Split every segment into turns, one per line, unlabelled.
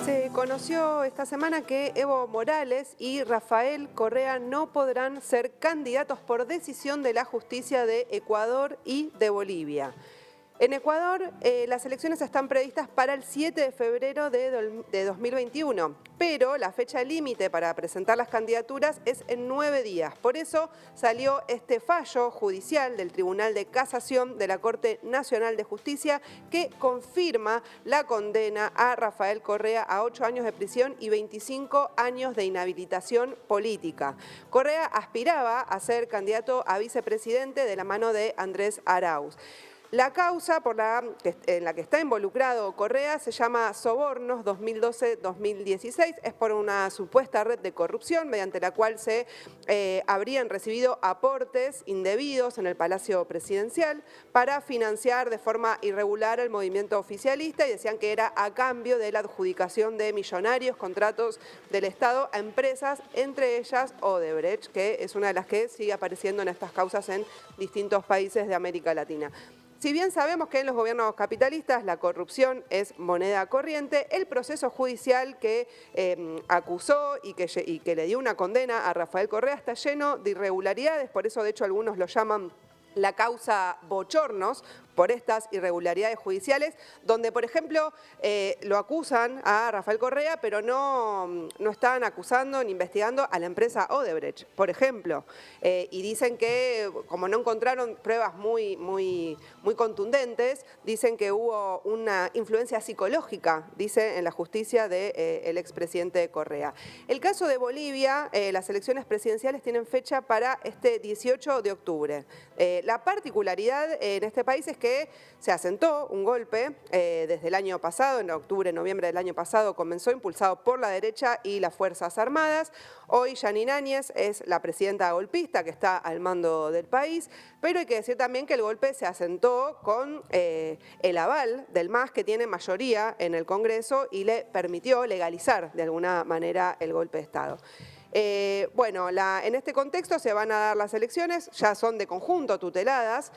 Se conoció esta semana que Evo Morales y Rafael Correa no podrán ser candidatos por decisión de la justicia de Ecuador y de Bolivia. En Ecuador, las elecciones están previstas para el 7 de febrero de 2021, pero la fecha límite para presentar las candidaturas es en 9 días. Por eso salió este fallo judicial del Tribunal de Casación de la Corte Nacional de Justicia que confirma la condena a Rafael Correa a 8 años de prisión y 25 años de inhabilitación política. Correa aspiraba a ser candidato a vicepresidente de la mano de Andrés Arauz. La causa en la que está involucrado Correa se llama Sobornos 2012-2016. Es por una supuesta red de corrupción mediante la cual se habrían recibido aportes indebidos en el Palacio Presidencial para financiar de forma irregular el movimiento oficialista y decían que era a cambio de la adjudicación de millonarios contratos del Estado a empresas, entre ellas Odebrecht, que es una de las que sigue apareciendo en estas causas en distintos países de América Latina. Si bien sabemos que en los gobiernos capitalistas la corrupción es moneda corriente, el proceso judicial que acusó y que le dio una condena a Rafael Correa está lleno de irregularidades, por eso de hecho algunos lo llaman la causa Bochornos, por estas irregularidades judiciales, donde, por ejemplo, lo acusan a Rafael Correa, pero no están acusando ni investigando a la empresa Odebrecht, por ejemplo. Y dicen que, como no encontraron pruebas muy contundentes, dicen que hubo una influencia psicológica, dice en la justicia del expresidente Correa. El caso de Bolivia, las elecciones presidenciales tienen fecha para este 18 de octubre. La particularidad en este país es que se asentó un golpe desde el año pasado, en octubre, noviembre del año pasado comenzó, impulsado por la derecha y las Fuerzas Armadas. Hoy Yanine Áñez es la presidenta golpista que está al mando del país, pero hay que decir también que el golpe se asentó con el aval del MAS, que tiene mayoría en el Congreso y le permitió legalizar de alguna manera el golpe de Estado. En este contexto se van a dar las elecciones, ya son de conjunto tuteladas,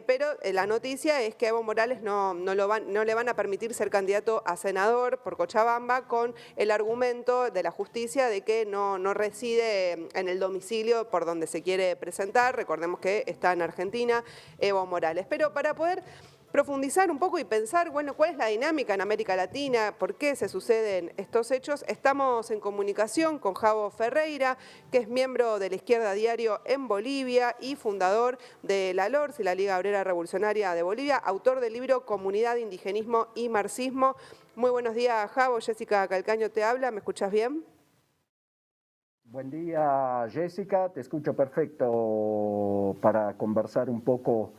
pero la noticia es que a Evo Morales no le van a permitir ser candidato a senador por Cochabamba con el argumento de la justicia de que no reside en el domicilio por donde se quiere presentar. Recordemos que está en Argentina Evo Morales. Pero para poder profundizar un poco y pensar, bueno, cuál es la dinámica en América Latina, por qué se suceden estos hechos. Estamos en comunicación con Javo Ferreira, que es miembro de la Izquierda Diario en Bolivia y fundador de la LORS y la Liga Obrera Revolucionaria de Bolivia, autor del libro Comunidad, Indigenismo y Marxismo. Muy buenos días, Javo. Jessica Calcaño te habla, ¿me escuchás bien?
Buen día, Jessica. Te escucho perfecto para conversar un poco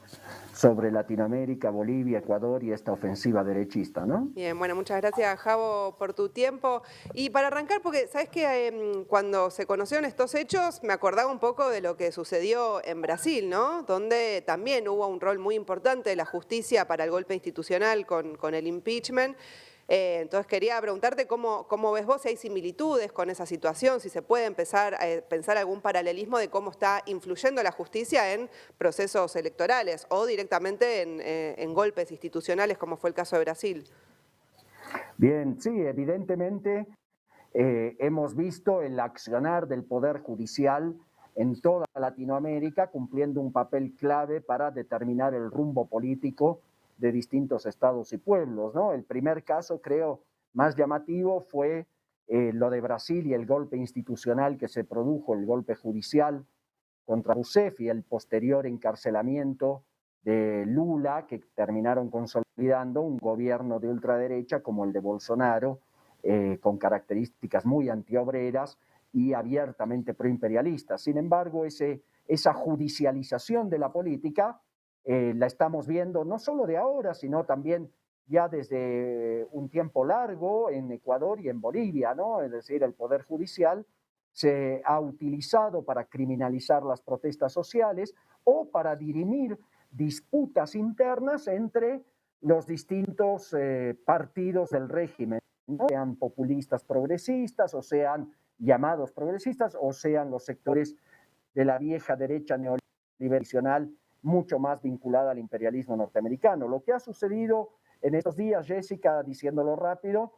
sobre Latinoamérica, Bolivia, Ecuador y esta ofensiva derechista, ¿no?
Bien, bueno, muchas gracias, Javo, por tu tiempo. Y para arrancar, porque sabes que cuando se conocieron estos hechos, me acordaba un poco de lo que sucedió en Brasil, ¿no? Donde también hubo un rol muy importante de la justicia para el golpe institucional con el impeachment. Entonces quería preguntarte cómo ves vos, si hay similitudes con esa situación, si se puede empezar a pensar algún paralelismo de cómo está influyendo la justicia en procesos electorales o directamente en golpes institucionales, como fue el caso de Brasil.
Bien, sí, evidentemente hemos visto el accionar del Poder Judicial en toda Latinoamérica cumpliendo un papel clave para determinar el rumbo político de distintos estados y pueblos, ¿no? El primer caso, creo, más llamativo fue lo de Brasil y el golpe institucional que se produjo, el golpe judicial contra Rousseff y el posterior encarcelamiento de Lula, que terminaron consolidando un gobierno de ultraderecha como el de Bolsonaro, con características muy antiobreras y abiertamente proimperialistas. Sin embargo, esa judicialización de la política la estamos viendo no solo de ahora, sino también ya desde un tiempo largo en Ecuador y en Bolivia, ¿no? Es decir, el Poder Judicial se ha utilizado para criminalizar las protestas sociales o para dirimir disputas internas entre los distintos partidos del régimen, ¿no? Sean populistas progresistas o sean llamados progresistas o sean los sectores de la vieja derecha neoliberal mucho más vinculada al imperialismo norteamericano. Lo que ha sucedido en estos días, Jessica, diciéndolo rápido,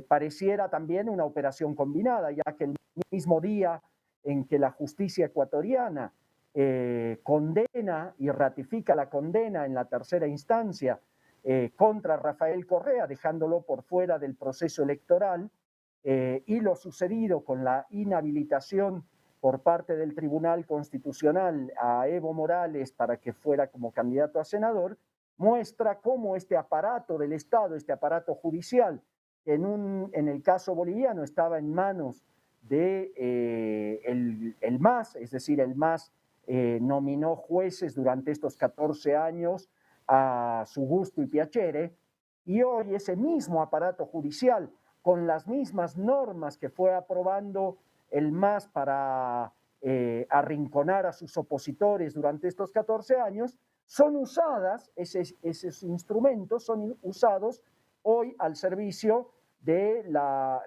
pareciera también una operación combinada, ya que el mismo día en que la justicia ecuatoriana condena y ratifica la condena en la tercera instancia contra Rafael Correa, dejándolo por fuera del proceso electoral, y lo sucedido con la inhabilitación por parte del Tribunal Constitucional a Evo Morales para que fuera como candidato a senador, muestra cómo este aparato del Estado, este aparato judicial, en el caso boliviano estaba en manos de el MAS, es decir, el MAS nominó jueces durante estos 14 años a su gusto y piacere, y hoy ese mismo aparato judicial, con las mismas normas que fue aprobando el MAS para arrinconar a sus opositores durante estos 14 años, son usadas, esos instrumentos son usados hoy al servicio de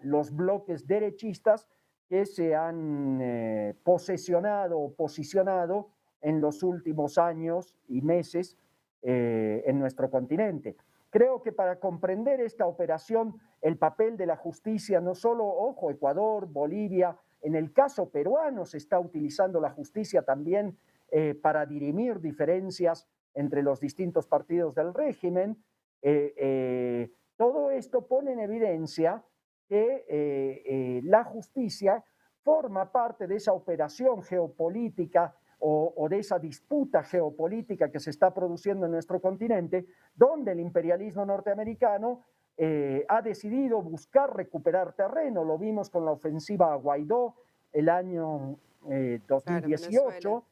los bloques derechistas que se han posesionado o posicionado en los últimos años y meses en nuestro continente. Creo que para comprender esta operación, el papel de la justicia, no solo, ojo, Ecuador, Bolivia, en el caso peruano se está utilizando la justicia también para dirimir diferencias entre los distintos partidos del régimen. Todo esto pone en evidencia que la justicia forma parte de esa operación geopolítica o de esa disputa geopolítica que se está produciendo en nuestro continente, donde el imperialismo norteamericano ha decidido buscar recuperar terreno. Lo vimos con la ofensiva a Guaidó el año 2018,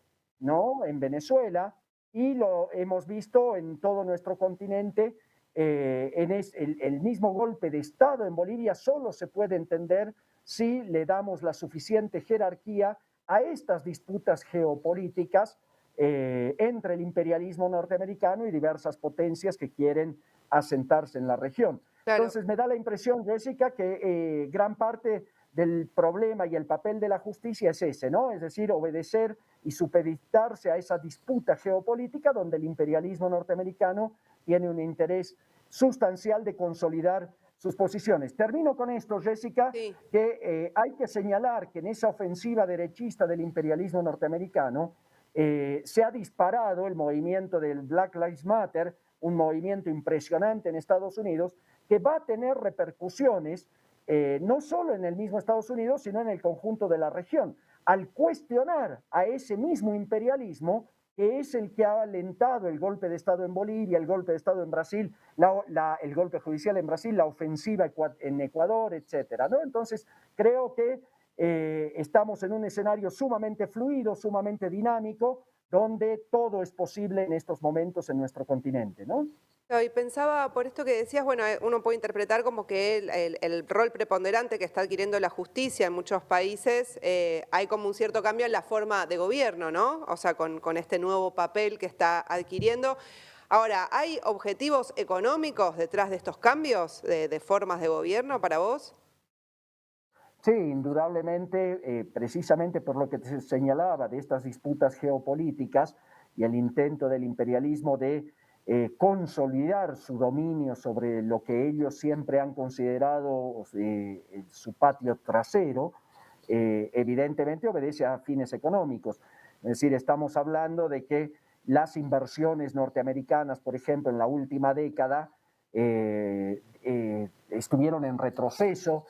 ¿no? En Venezuela, y lo hemos visto en todo nuestro continente. El mismo golpe de Estado en Bolivia solo se puede entender si le damos la suficiente jerarquía a estas disputas geopolíticas entre el imperialismo norteamericano y diversas potencias que quieren asentarse en la región. Claro. Entonces me da la impresión, Jessica, que gran parte del problema y el papel de la justicia es ese, ¿no? Es decir, obedecer y supeditarse a esa disputa geopolítica donde el imperialismo norteamericano tiene un interés sustancial de consolidar sus posiciones. Termino con esto, Jessica, sí, que hay que señalar que en esa ofensiva derechista del imperialismo norteamericano se ha disparado el movimiento del Black Lives Matter, un movimiento impresionante en Estados Unidos, que va a tener repercusiones no solo en el mismo Estados Unidos, sino en el conjunto de la región. Al cuestionar a ese mismo imperialismo, que es el que ha alentado el golpe de Estado en Bolivia, el golpe de Estado en Brasil, el golpe judicial en Brasil, la ofensiva en Ecuador, etcétera, ¿no? Entonces, creo que estamos en un escenario sumamente fluido, sumamente dinámico, donde todo es posible en estos momentos en nuestro continente, ¿no?
Y pensaba, por esto que decías, bueno, uno puede interpretar como que el rol preponderante que está adquiriendo la justicia en muchos países, hay como un cierto cambio en la forma de gobierno, ¿no? O sea, con este nuevo papel que está adquiriendo. Ahora, ¿hay objetivos económicos detrás de estos cambios de formas de gobierno para vos?
Sí, indudablemente, precisamente por lo que te señalaba de estas disputas geopolíticas y el intento del imperialismo de consolidar su dominio sobre lo que ellos siempre han considerado su patio trasero, evidentemente obedece a fines económicos. Es decir, estamos hablando de que las inversiones norteamericanas, por ejemplo, en la última década, estuvieron en retroceso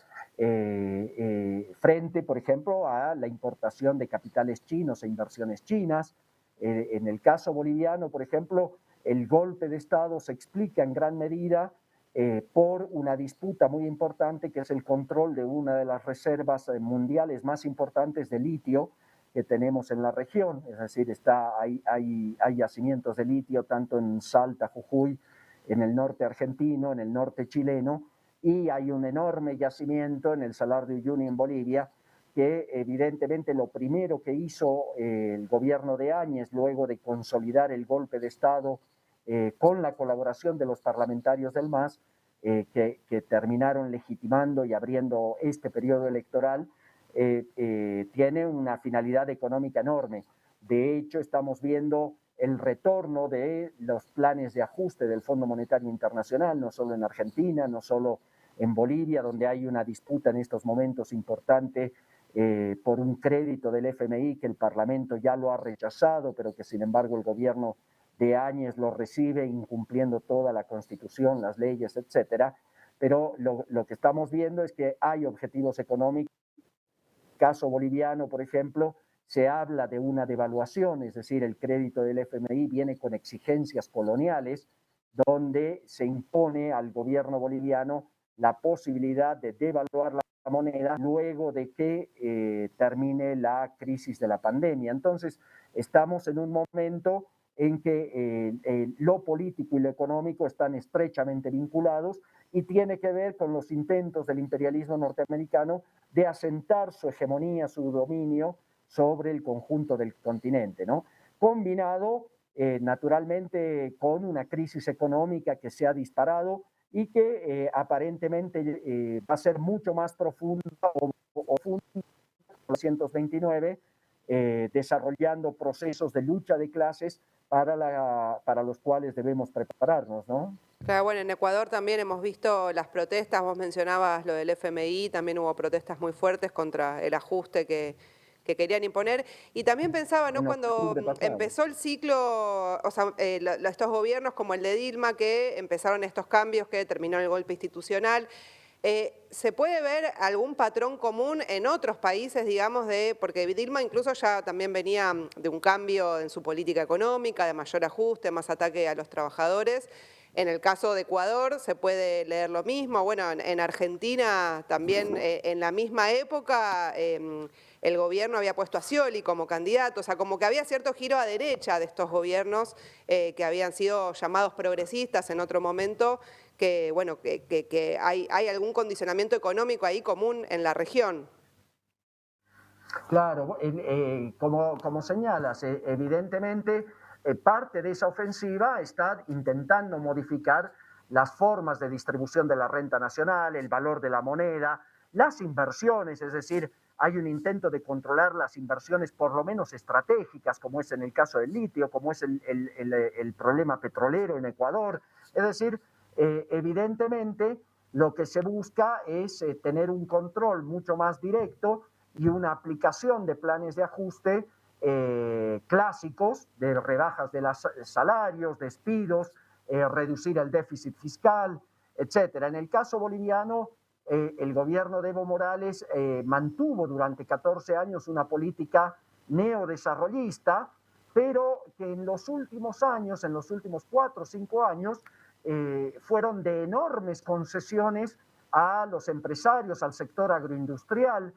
frente, por ejemplo, a la importación de capitales chinos e inversiones chinas. En el caso boliviano, por ejemplo, el golpe de Estado se explica en gran medida por una disputa muy importante que es el control de una de las reservas mundiales más importantes de litio que tenemos en la región. Es decir, hay yacimientos de litio tanto en Salta, Jujuy, en el norte argentino, en el norte chileno, y hay un enorme yacimiento en el Salar de Uyuni en Bolivia, que evidentemente lo primero que hizo el gobierno de Áñez, luego de consolidar el golpe de Estado con la colaboración de los parlamentarios del MAS, que terminaron legitimando y abriendo este periodo electoral, tiene una finalidad económica enorme. De hecho, estamos viendo el retorno de los planes de ajuste del Fondo Monetario Internacional, no solo en Argentina, no solo en Bolivia, donde hay una disputa en estos momentos importante por un crédito del FMI que el Parlamento ya lo ha rechazado, pero que sin embargo el gobierno de Áñez lo recibe incumpliendo toda la Constitución, las leyes, etcétera. Pero lo que estamos viendo es que hay objetivos económicos. Caso boliviano, por ejemplo, se habla de una devaluación, es decir, el crédito del FMI viene con exigencias coloniales, donde se impone al gobierno boliviano la posibilidad de devaluar la moneda luego de que termine la crisis de la pandemia. Entonces, estamos en un momento en que lo político y lo económico están estrechamente vinculados y tiene que ver con los intentos del imperialismo norteamericano de asentar su hegemonía, su dominio sobre el conjunto del continente, ¿no? Combinado naturalmente con una crisis económica que se ha disparado y que aparentemente va a ser mucho más profunda o funda en 1929, desarrollando procesos de lucha de clases para los cuales debemos prepararnos, ¿no?
Claro, bueno, en Ecuador también hemos visto las protestas, vos mencionabas lo del FMI, también hubo protestas muy fuertes contra el ajuste que querían imponer. Y también pensaba, ¿no?
En
Cuando
octubre pasado.
empezó el ciclo, o sea, estos gobiernos como el de Dilma, que empezaron estos cambios, que terminó el golpe institucional, ¿se puede ver algún patrón común en otros países, digamos, porque Dilma incluso ya también venía de un cambio en su política económica, de mayor ajuste, más ataque a los trabajadores? En el caso de Ecuador se puede leer lo mismo. Bueno, en Argentina también en la misma época el gobierno había puesto a Scioli como candidato, o sea, como que había cierto giro a derecha de estos gobiernos que habían sido llamados progresistas en otro momento, que bueno, que hay algún condicionamiento económico ahí común en la región.
Claro, como señalas, evidentemente parte de esa ofensiva está intentando modificar las formas de distribución de la renta nacional, el valor de la moneda, las inversiones, es decir, hay un intento de controlar las inversiones por lo menos estratégicas, como es en el caso del litio, como es el problema petrolero en Ecuador. Es decir, evidentemente lo que se busca es tener un control mucho más directo y una aplicación de planes de ajuste clásicos, de rebajas de los salarios, despidos, reducir el déficit fiscal, etcétera. En el caso boliviano, el gobierno de Evo Morales mantuvo durante 14 años una política neodesarrollista, pero que en los últimos años, en los últimos 4 o 5 años, fueron de enormes concesiones a los empresarios, al sector agroindustrial.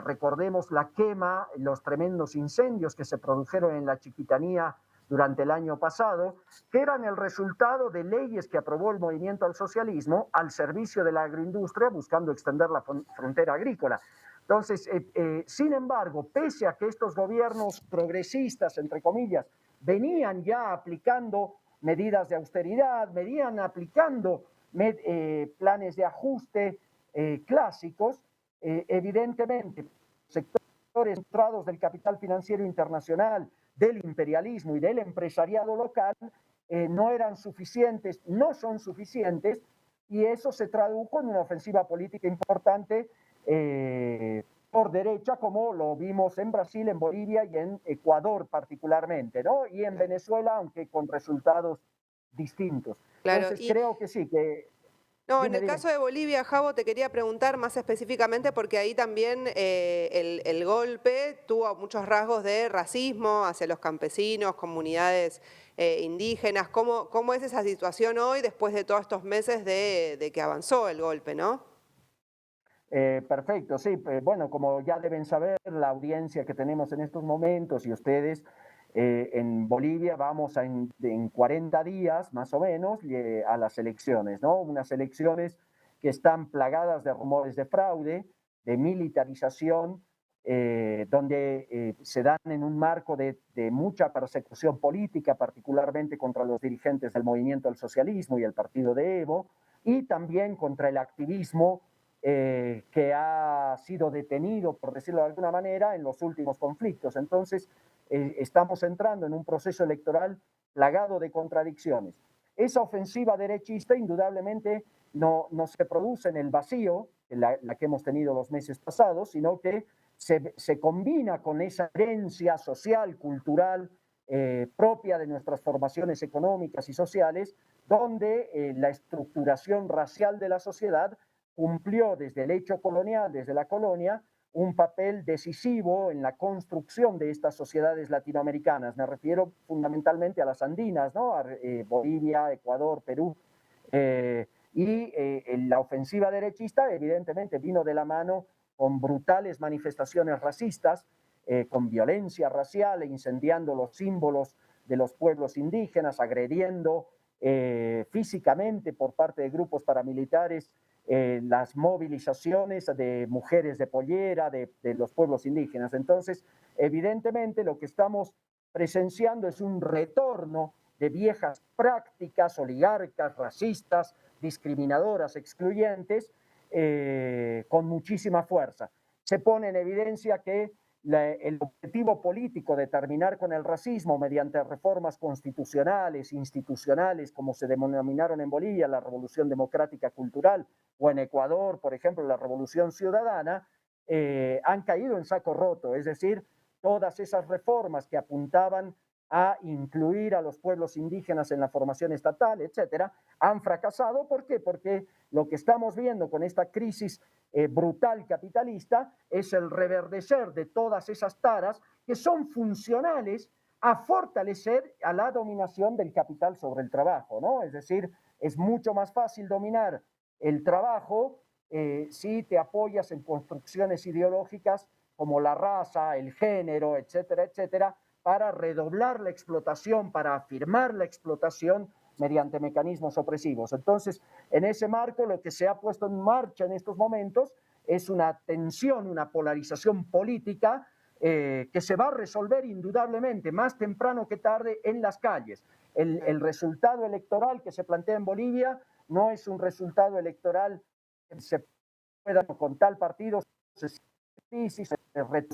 Recordemos la quema, los tremendos incendios que se produjeron en la Chiquitanía durante el año pasado, que eran el resultado de leyes que aprobó el movimiento al socialismo al servicio de la agroindustria, buscando extender la frontera agrícola. Entonces, sin embargo, pese a que estos gobiernos progresistas, entre comillas, venían ya aplicando medidas de austeridad, venían aplicando planes de ajuste clásicos, evidentemente, sectores centrados del capital financiero internacional, del imperialismo y del empresariado local, no eran suficientes, no son suficientes, y eso se tradujo en una ofensiva política importante por derecha, como lo vimos en Brasil, en Bolivia y en Ecuador particularmente, ¿no? Y en Venezuela, aunque con resultados distintos.
Claro,
Entonces,
y
creo que sí, que...
no, en
Dime,
el
dime.
caso de Bolivia, Javo, te quería preguntar más específicamente porque ahí también el golpe tuvo muchos rasgos de racismo hacia los campesinos, comunidades indígenas. ¿Cómo es esa situación hoy después de todos estos meses de que avanzó el golpe, no?
Perfecto, sí. Bueno, como ya deben saber, la audiencia que tenemos en estos momentos y ustedes en Bolivia vamos en 40 días más o menos a las elecciones, ¿no? Unas elecciones que están plagadas de rumores de fraude, de militarización, donde se dan en un marco de mucha persecución política, particularmente contra los dirigentes del movimiento al socialismo y el partido de Evo, y también contra el activismo que ha sido detenido, por decirlo de alguna manera, en los últimos conflictos. Entonces, estamos entrando en un proceso electoral plagado de contradicciones. Esa ofensiva derechista indudablemente no se produce en el vacío, la que hemos tenido los meses pasados, sino que se combina con esa herencia social, cultural, propia de nuestras formaciones económicas y sociales, donde la estructuración racial de la sociedad cumplió desde el hecho colonial, desde la colonia, un papel decisivo en la construcción de estas sociedades latinoamericanas. Me refiero fundamentalmente a las andinas, ¿no? Bolivia, Ecuador, Perú. La ofensiva derechista evidentemente vino de la mano con brutales manifestaciones racistas, con violencia racial, incendiando los símbolos de los pueblos indígenas, agrediendo físicamente por parte de grupos paramilitares las movilizaciones de mujeres de pollera de los pueblos indígenas. Entonces, evidentemente lo que estamos presenciando es un retorno de viejas prácticas oligarcas, racistas, discriminadoras, excluyentes, con muchísima fuerza. Se pone en evidencia que el objetivo político de terminar con el racismo mediante reformas constitucionales, institucionales, como se denominaron en Bolivia, la Revolución Democrática Cultural, o en Ecuador, por ejemplo, la Revolución Ciudadana, han caído en saco roto. Es decir, todas esas reformas que apuntaban a incluir a los pueblos indígenas en la formación estatal, etcétera, han fracasado. ¿Por qué? Porque lo que estamos viendo con esta crisis brutal capitalista es el reverdecer de todas esas taras que son funcionales a fortalecer a la dominación del capital sobre el trabajo, ¿no? Es decir, es mucho más fácil dominar el trabajo si te apoyas en construcciones ideológicas como la raza, el género, etcétera, etcétera, para redoblar la explotación, para afirmar la explotación mediante mecanismos opresivos. Entonces, en ese marco, lo que se ha puesto en marcha en estos momentos es una tensión, una polarización política que se va a resolver indudablemente más temprano que tarde en las calles. El resultado electoral que se plantea en Bolivia no es un resultado electoral que se pueda con tal partido,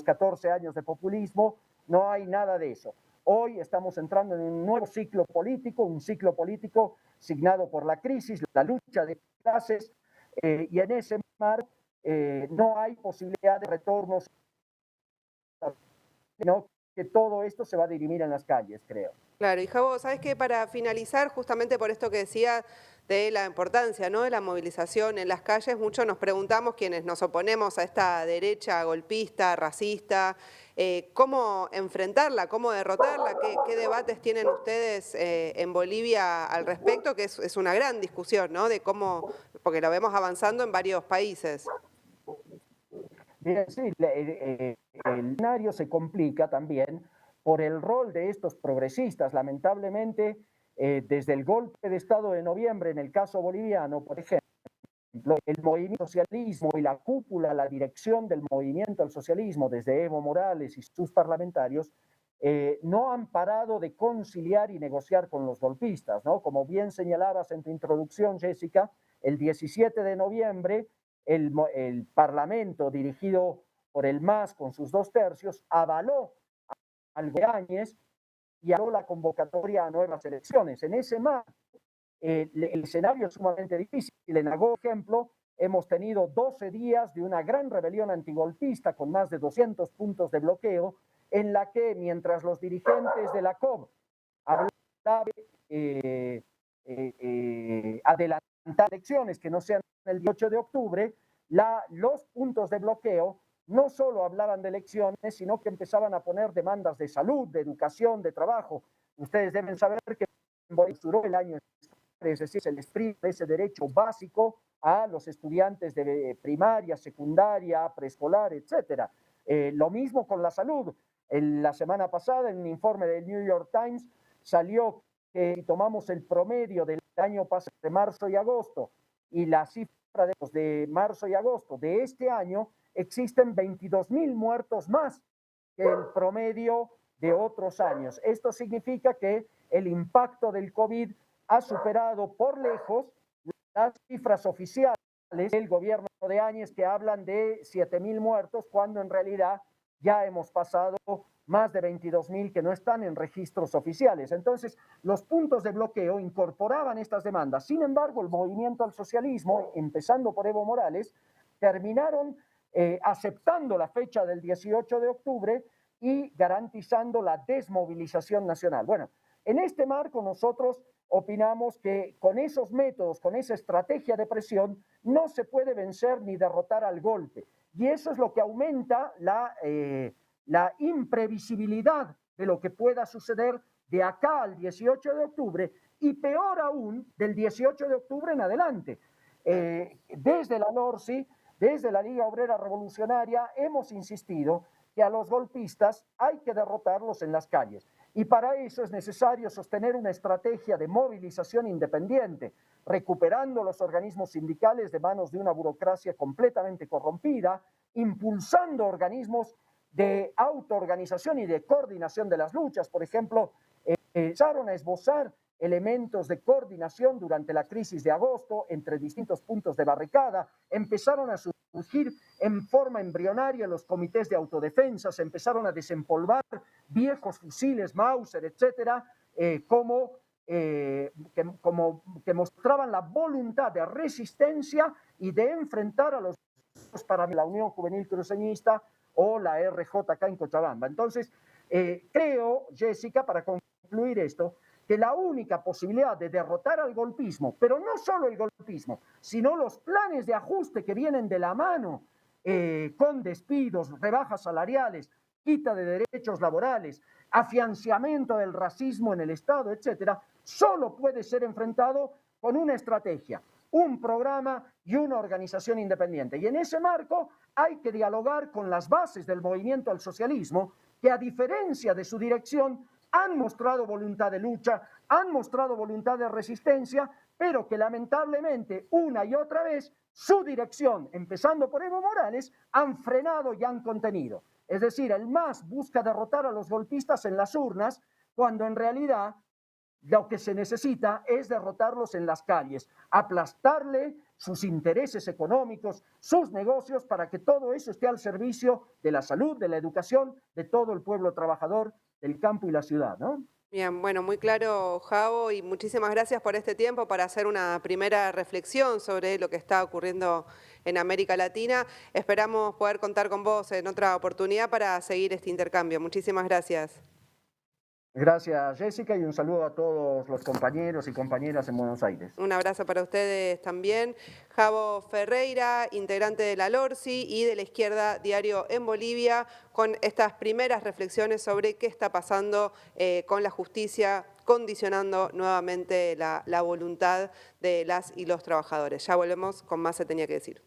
14 años de populismo, no hay nada de eso. Hoy estamos entrando en un nuevo ciclo político signado por la crisis, la lucha de clases, y en ese marco no hay posibilidad de retornos, sino que todo esto se va a dirimir en las calles, creo.
Claro, y Javo, ¿sabes qué? Para finalizar, justamente por esto que decía de la importancia, ¿no?, de la movilización en las calles, muchos nos preguntamos, quienes nos oponemos a esta derecha golpista, racista, cómo enfrentarla, cómo derrotarla, qué debates tienen ustedes en Bolivia al respecto, que es una gran discusión, ¿no?, de cómo, porque lo vemos avanzando en varios países.
Bien, sí, el escenario se complica también por el rol de estos progresistas. Lamentablemente, desde el golpe de Estado de noviembre, en el caso boliviano, por ejemplo, el movimiento socialismo y la cúpula, la dirección del movimiento al socialismo, desde Evo Morales y sus parlamentarios, no han parado de conciliar y negociar con los golpistas, ¿no? Como bien señalabas en tu introducción, Jessica, el 17 de noviembre el Parlamento, dirigido por el MAS con sus 2/3, avaló al Áñez y avaló la convocatoria a nuevas elecciones. En ese marco, el escenario es sumamente difícil. En Agó, por ejemplo, hemos tenido 12 días de una gran rebelión antigolpista con más de 200 puntos de bloqueo, en la que mientras los dirigentes de la COB hablaban de adelantar elecciones que no sean el 18 de octubre, los puntos de bloqueo no solo hablaban de elecciones, sino que empezaban a poner demandas de salud, de educación, de trabajo. Ustedes deben saber que duró el año, es decir, se les priva ese derecho básico a los estudiantes de primaria, secundaria, preescolar, etcétera. Lo mismo con la salud. La semana pasada, en un informe del New York Times, salió que si tomamos el promedio del año pasado, de marzo y agosto, y la cifra de marzo y agosto de este año, existen 22,000 muertos más que el promedio de otros años. Esto significa que el impacto del COVID ha superado por lejos las cifras oficiales del gobierno de Áñez, que hablan de 7,000 muertos, cuando en realidad ya hemos pasado más de 22.000 que no están en registros oficiales. Entonces, los puntos de bloqueo incorporaban estas demandas. Sin embargo, el movimiento al socialismo, empezando por Evo Morales, terminaron aceptando la fecha del 18 de octubre y garantizando la desmovilización nacional. Bueno, en este marco nosotros opinamos que con esos métodos, con esa estrategia de presión, no se puede vencer ni derrotar al golpe. Y eso es lo que aumenta la imprevisibilidad de lo que pueda suceder de acá al 18 de octubre y peor aún del 18 de octubre en adelante. Desde la LORSI, desde la Liga Obrera Revolucionaria, hemos insistido que a los golpistas hay que derrotarlos en las calles. Y para eso es necesario sostener una estrategia de movilización independiente, recuperando los organismos sindicales de manos de una burocracia completamente corrompida, impulsando organismos de autoorganización y de coordinación de las luchas. Por ejemplo, empezaron a esbozar elementos de coordinación durante la crisis de agosto entre distintos puntos de barricada, empezaron a surgir en forma embrionaria los comités de autodefensa, se empezaron a desempolvar viejos fusiles Mauser, etcétera, que mostraban la voluntad de resistencia y de enfrentar a los para la Unión Juvenil Cruceñista o la RJ acá en Cochabamba. Entonces, creo, Jessica, para concluir esto, que la única posibilidad de derrotar al golpismo, pero no solo el golpismo, sino los planes de ajuste que vienen de la mano con despidos, rebajas salariales, quita de derechos laborales, afianzamiento del racismo en el Estado, etcétera, solo puede ser enfrentado con una estrategia, un programa y una organización independiente. Y en ese marco hay que dialogar con las bases del movimiento al socialismo, que a diferencia de su dirección, han mostrado voluntad de lucha, han mostrado voluntad de resistencia, pero que lamentablemente una y otra vez su dirección, empezando por Evo Morales, han frenado y han contenido. Es decir, el MAS busca derrotar a los golpistas en las urnas, cuando en realidad lo que se necesita es derrotarlos en las calles, aplastarle sus intereses económicos, sus negocios, para que todo eso esté al servicio de la salud, de la educación, de todo el pueblo trabajador del campo y la ciudad, ¿no?
Bien, bueno, muy claro, Javo, y muchísimas gracias por este tiempo para hacer una primera reflexión sobre lo que está ocurriendo en América Latina. Esperamos poder contar con vos en otra oportunidad para seguir este intercambio. Muchísimas gracias.
Gracias, Jessica, y un saludo a todos los compañeros y compañeras en Buenos Aires.
Un abrazo para ustedes también. Javo Ferreira, integrante de la LORSI y de la Izquierda Diario en Bolivia, con estas primeras reflexiones sobre qué está pasando con la justicia, condicionando nuevamente la voluntad de las y los trabajadores. Ya volvemos con más Se Tenía que Decir.